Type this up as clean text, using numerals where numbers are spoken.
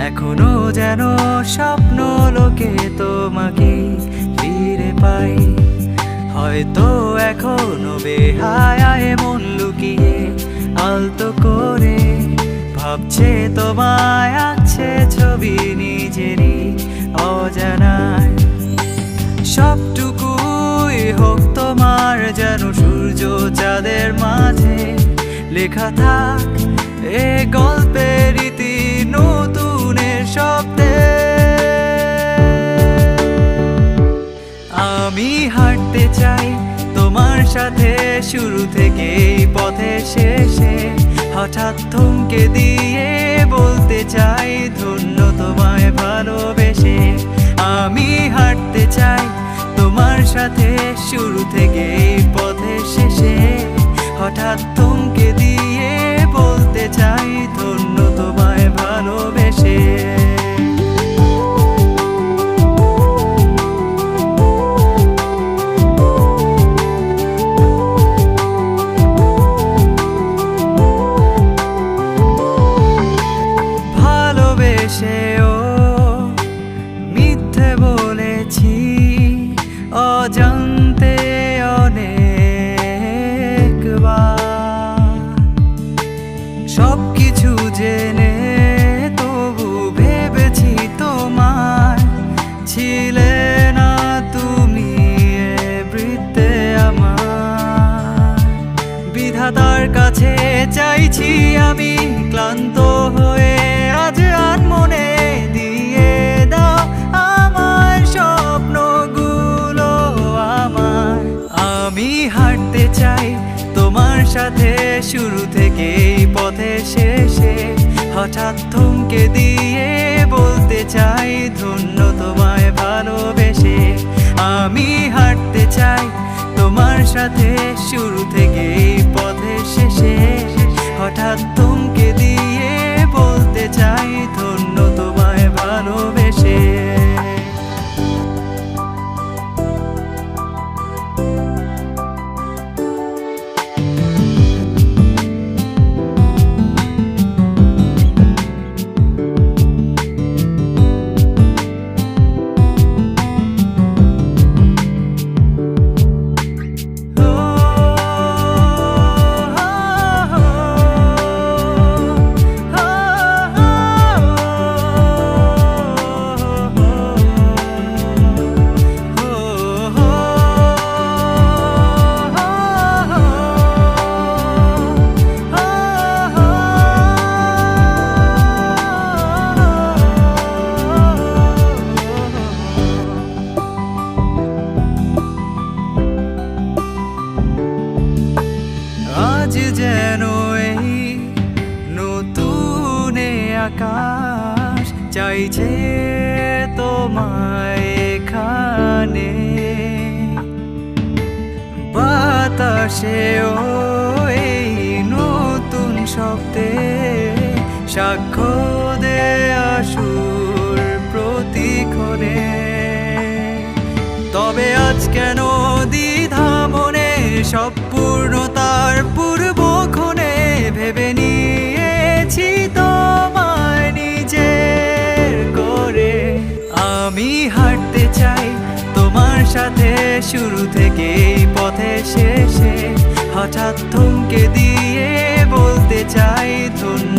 এখনো যেন স্বপ্ন লোকে তোমাকে ফিরে পাই। হয়তো এখনো বেহায়ায় মন লুকিয়ে আলতো করে ভাবছে তোমায় আঁকছে ছবি নিজেরই অজানায়। সবটুকুই হোক তোমার যেন সূর্য চাঁদের মাঝে লেখা থাক এ গল্পের ইতি নতুনের শব্দে। আমি হাঁটতে চাই তোমার সাথে শুরু থেকে পথে শেষে, হঠাৎ থমকে দিয়ে বলতে চাই ধন্য তোমায় ভালোবেসে। আমি হাঁটতে চাই তোমার সাথে শুরু থেকে পথে শেষে, হঠাৎ থমকে দিয়ে বলতে চাই ধন্য তোমায় ভালোবেসে। ভালোবেসেও মিথ্যে বলেছি অজান্তে অনেকবার। সবকিছু জেনে তবু ভেবেছি তোমার ছিলে না তুমি এ বৃত্তে আমার। বিধাতার কাছে চাইছি আমি ক্লান্ত হয়ে আজ মনে দিয়ে দাও আমার স্বপ্নগুলো আমার। আমি হাঁটতে চাই তোমার সাথে শুরু থেকে পথে শেষে, হঠাৎ থমকে দিয়ে বলতে চাই ধন্য তোমায় ভালোবেসে। আমি হাঁটতে চাই তোমার সাথে শুরু থেকে পথে শেষে, হঠাৎ থমকে দিয়ে বলতে চাই ধন্য তোমায় ভালোবেসে। আজ যেন এই নতুন আকাশ চাইছে তোমায় এখানে। বাতাসেও এই নতুন শব্দে সাক্ষ্য দেয়া সুর প্রতিক্ষণে। তবে আজ কেন দ্বিধা মনে সব পূর্ণতার পূর্বক্ষণে ভেবে নিয়েছি তোমায় নিজের করে। আমি হাঁটতে চাই তোমার সাথে শুরু থেকে পথে শেষে, হঠাৎ থমকে দিয়ে বলতে চাই ধন্য